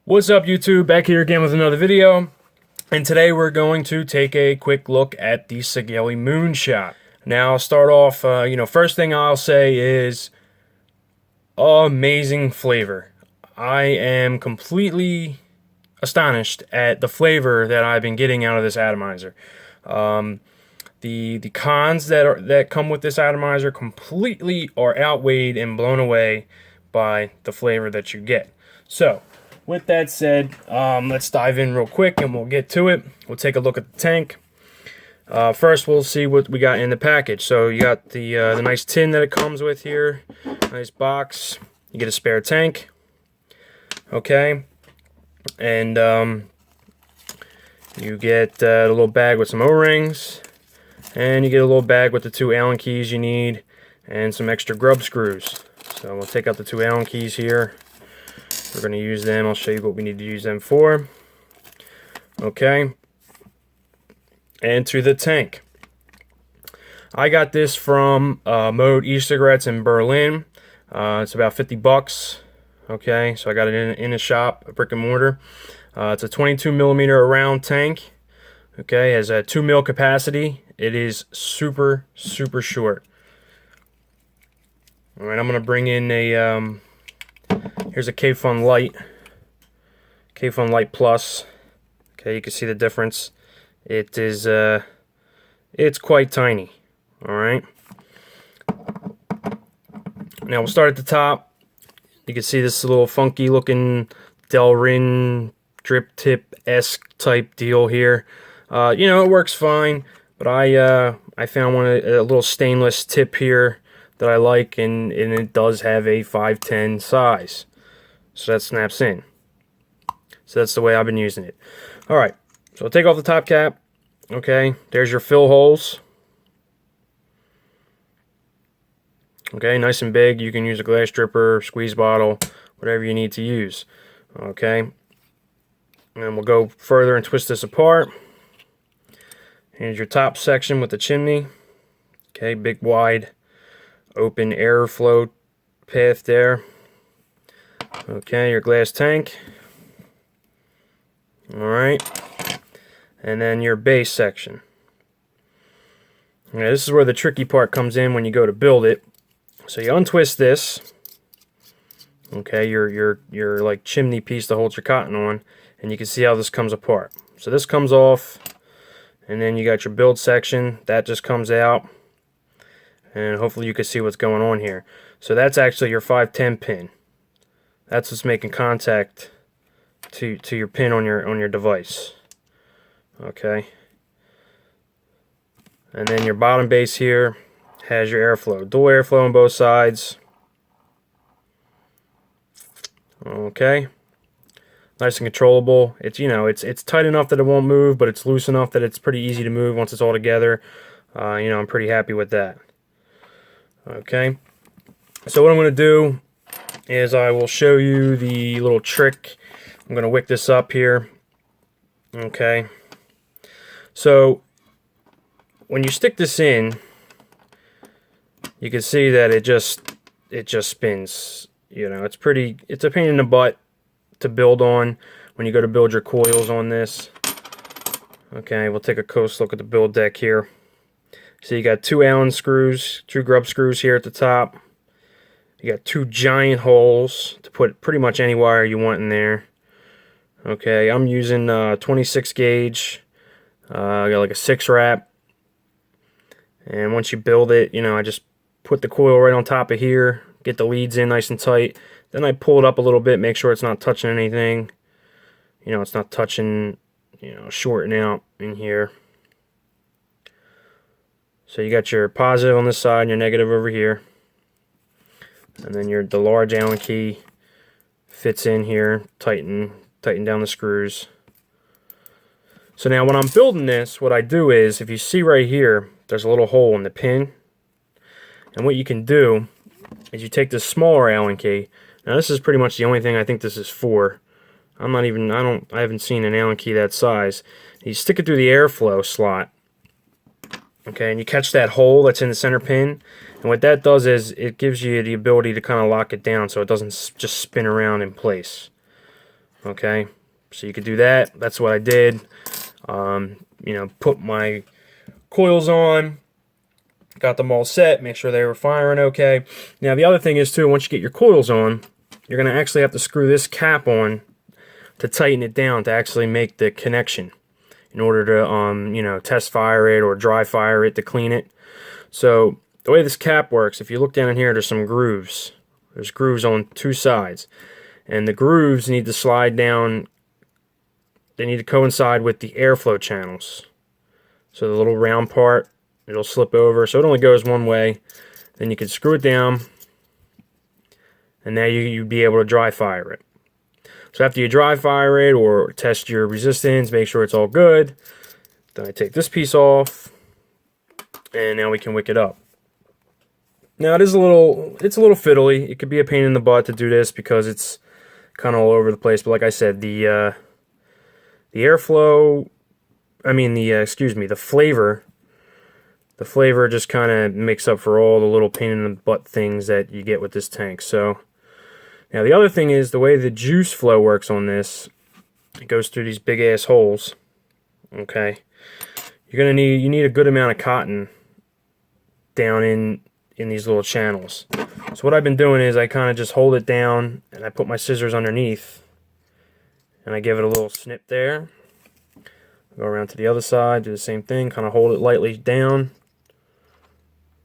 What's up, YouTube? Back here again with another video, and today we're going to take a quick look at the Sigelei Moonshot. Now, I'll start off, first thing I'll say is amazing flavor. I am completely astonished at the flavor that I've been getting out of this atomizer. The cons that come with this atomizer completely are outweighed and blown away by the flavor that you get. So, with that said, let's dive in real quick and we'll get to it. We'll take a look at the tank. First, we'll see what we got in the package. So you got the nice tin that it comes with here, nice box. You get a spare tank, okay, and you get a little bag with some O-rings, and you get a little bag with the 2 Allen keys you need, and some extra grub screws. So we'll take out the 2 Allen keys here. We're going to use them. I'll show you what we need to use them for. Okay. And to the tank. I got this from Mode E-Cigarettes in Berlin. It's about 50 bucks. Okay, so I got it in a shop, a brick and mortar. It's a 22 millimeter round tank. Okay, it has a 2 mil capacity. It is super short. All right, I'm going to bring in a... here's a K-Fun Light, K-Fun Light Plus. Okay, you can see the difference. It is, it's quite tiny. All right. Now we'll start at the top. You can see this little funky looking Delrin drip tip-esque type deal here. It works fine, but I found a little stainless tip here that I like, and it does have a 510 size. So that snaps in. So that's the way I've been using it. Alright, so I'll take off the top cap. Okay, there's your fill holes. Okay, nice and big. You can use a glass stripper, squeeze bottle, whatever you need to use. Okay, and we'll go further and twist this apart. Here's your top section with the chimney. Okay, big wide open airflow path there. Okay, your glass tank. Alright. And then your base section. Okay, this is where the tricky part comes in when you go to build it. So you untwist this. Okay, your like chimney piece that holds your cotton on, and you can see how this comes apart. So this comes off, and then you got your build section that just comes out. And hopefully you can see what's going on here. So that's actually your 510 pin. That's what's making contact to your pin on your device. Okay. And then your bottom base here has your airflow. Dual airflow on both sides. Okay. Nice and controllable. It's it's tight enough that it won't move, but it's loose enough that it's pretty easy to move once it's all together. I'm pretty happy with that. Okay, so what I'm going to do is I will show you the little trick. I'm going to wick this up here. Okay, so when you stick this in, you can see that it just spins. It's a pain in the butt to build on when you go to build your coils on this. Okay, we'll take a close look at the build deck here. So you got 2 Allen screws, 2 grub screws here at the top. You got 2 giant holes to put pretty much any wire you want in there. Okay, I'm using 26 gauge. I got like a 6 wrap. And once you build it, I just put the coil right on top of here, get the leads in nice and tight. Then I pull it up a little bit, make sure it's not touching anything. It's not touching, shorting out in here. So you got your positive on this side and your negative over here. And then the large Allen key fits in here, tighten down the screws. So now when I'm building this, what I do is, if you see right here, there's a little hole in the pin. And what you can do is you take this smaller Allen key. Now this is pretty much the only thing I think this is for. I haven't seen an Allen key that size. You stick it through the airflow slot. Okay, and you catch that hole that's in the center pin, and what that does is it gives you the ability to kind of lock it down so it doesn't just spin around in place. Okay, so you could do that. That's what I did. You know, put my coils on, got them all set, make sure they were firing okay. Now the other thing is too, once you get your coils on, you're going to actually have to screw this cap on to tighten it down to actually make the connection in order to you know, test fire it or dry fire it to clean it. So the way this cap works, if you look down in here, there's some grooves. There's grooves on two sides, and the grooves need to slide down. They need to coincide with the airflow channels. So the little round part, it'll slip over. So it only goes one way. Then you can screw it down, and now you'd be able to dry fire it. So after you dry fire it or test your resistance, make sure it's all good. Then I take this piece off, and now we can wick it up. Now it's a little fiddly. It could be a pain in the butt to do this because it's kind of all over the place. But like I said, the airflow, the flavor just kind of makes up for all the little pain in the butt things that you get with this tank. So now the other thing is the way the juice flow works on this. It goes through these big ass holes. Okay, you need a good amount of cotton down in these little channels. So what I've been doing is I kind of just hold it down and I put my scissors underneath and I give it a little snip there. Go around to the other side, do the same thing, kind of hold it lightly down,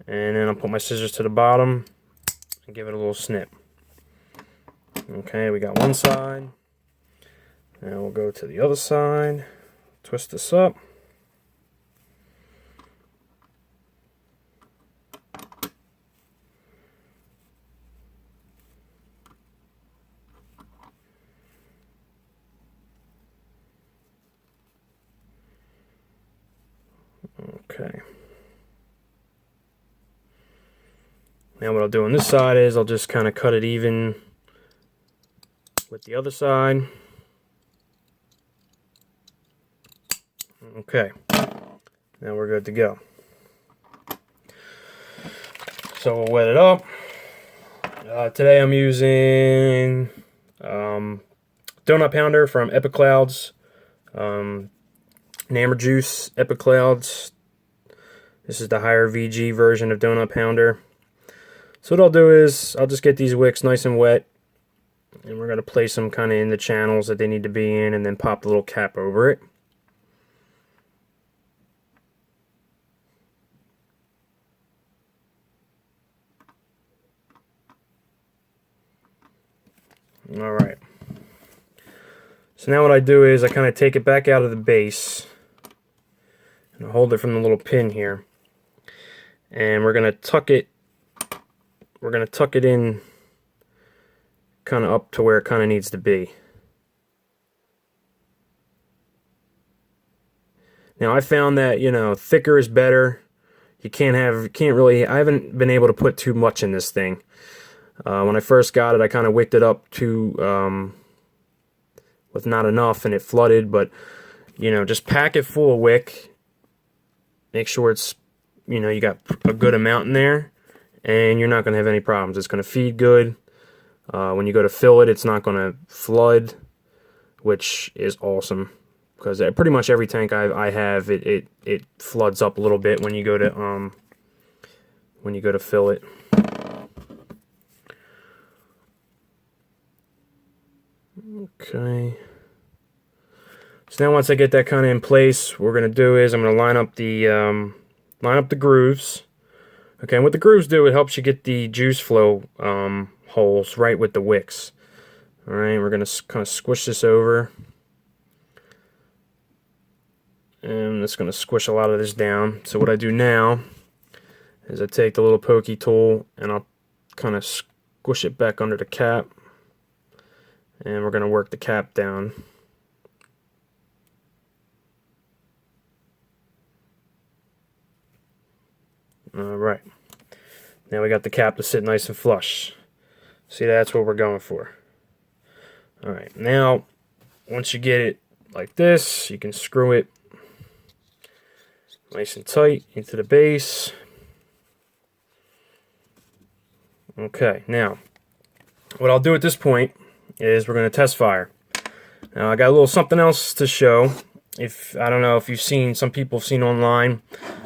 and then I'll put my scissors to the bottom and give it a little snip. Okay, we got one side. Now we'll go to the other side, twist this up. Okay. Now what I'll do on this side is I'll just kind of cut it even with the other side. Okay. Now we're good to go. So we'll wet it up. Today I'm using Donut Pounder from Epic Clouds. Namor Juice Epic Clouds. This is the higher VG version of Donut Pounder. So what I'll do is I'll just get these wicks nice and wet, and we're going to place them kind of in the channels that they need to be in, and then pop the little cap over it. Alright. So now what I do is I kind of take it back out of the base and I hold it from the little pin here. And we're going to tuck it in kind of up to where it kind of needs to be. Now I found that, you know, thicker is better. I haven't been able to put too much in this thing. When I first got it, I kind of wicked it up with not enough and it flooded, but you know, just pack it full of wick. Make sure it's, you know, you got a good amount in there, and you're not going to have any problems. It's going to feed good. When you go to fill it, it's not going to flood, which is awesome, because pretty much every tank I have, it floods up a little bit when you go to fill it. Okay. So now once I get that kind of in place, what we're going to do is I'm going to line up the grooves. Okay, and what the grooves do, it helps you get the juice flow holes right with the wicks. Alright, we're going to kind of squish this over. And it's going to squish a lot of this down. So what I do now is I take the little pokey tool and I'll kind of squish it back under the cap. And we're going to work the cap down. Alright. Now we got the cap to sit nice and flush. See, that's what we're going for. Alright, now once you get it like this, you can screw it nice and tight into the base. Okay, now what I'll do at this point is we're going to test fire. Now I got a little something else to show. If I don't know if you've seen, some people have seen online,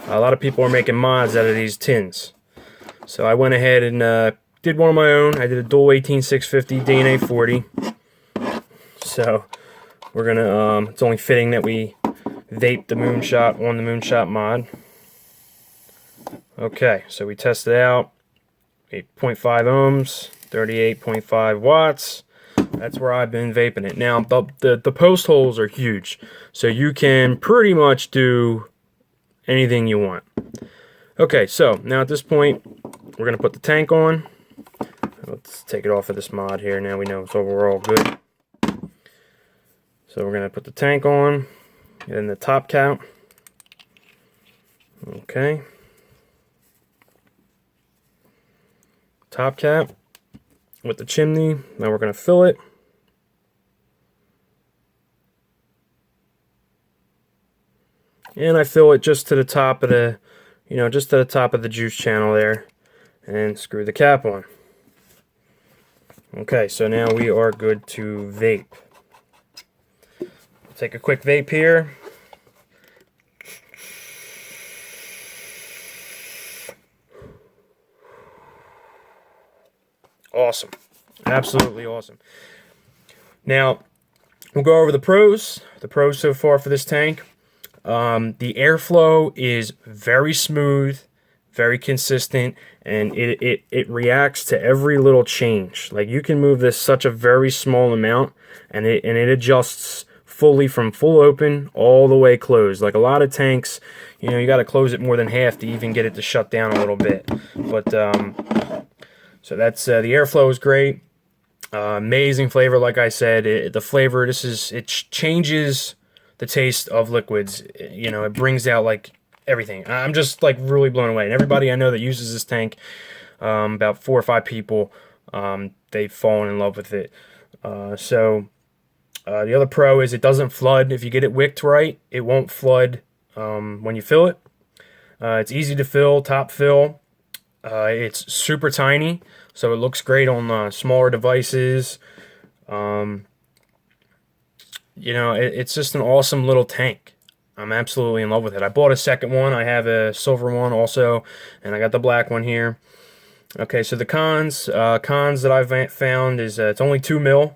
a lot of people are making mods out of these tins. So I went ahead and did one of my own. I did a dual 18650 DNA 40. So we're gonna, it's only fitting that we vape the Moonshot on the Moonshot mod. Okay, so we tested out 8.5 ohms, 38.5 watts. That's where I've been vaping it. Now, the post holes are huge, so you can pretty much do anything you want. Okay, so now at this point, we're going to put the tank on. Let's take it off of this mod here. Now we know it's overall good. So we're going to put the tank on, and then the top cap. Okay. Top cap with the chimney. Now we're going to fill it. And I fill it just to the top of the, just to the top of the juice channel there, and screw the cap on. Okay, so now we are good to vape. Take a quick vape here. Awesome. Absolutely awesome. Now, we'll go over the pros. The pros so far for this tank. The airflow is very smooth, very consistent, and it reacts to every little change. Like, you can move this such a very small amount, and it adjusts fully from full open all the way closed. Like a lot of tanks, you got to close it more than half to even get it to shut down a little bit. But so that's the airflow is great. Amazing flavor, like I said. The flavor, it changes the taste of liquids. It brings out like everything. I'm just like really blown away. And everybody I know that uses this tank, about 4 or 5 people, they've fallen in love with it. The other pro is it doesn't flood. If you get it wicked right, it won't flood when you fill it. It's easy to fill, top fill. It's super tiny, so it looks great on smaller devices. It's just an awesome little tank. I'm absolutely in love with it. I bought a second one. I have a silver one also, and I got the black one here. Okay, so the cons that I've found is it's only 2 mil,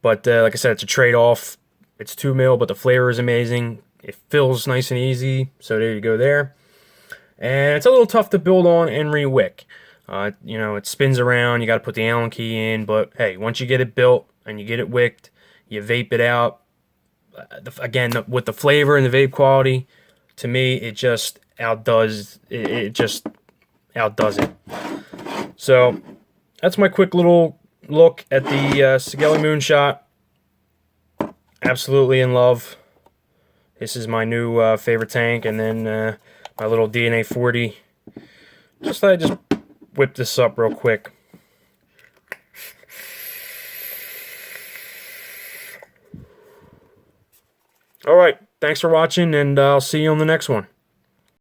but like I said, it's a trade-off. It's 2 mil, but the flavor is amazing. It fills nice and easy, so there you go there. And it's a little tough to build on and re-wick. It spins around. You got to put the Allen key in, but hey, once you get it built and you get it wicked, you vape it out. Again, with the flavor and the vape quality, to me, it just outdoes it. It just outdoes it. So that's my quick little look at the Sigelei Moonshot. Absolutely in love. This is my new favorite tank, and then my little DNA 40. I just whip this up real quick. Alright, thanks for watching, and I'll see you on the next one.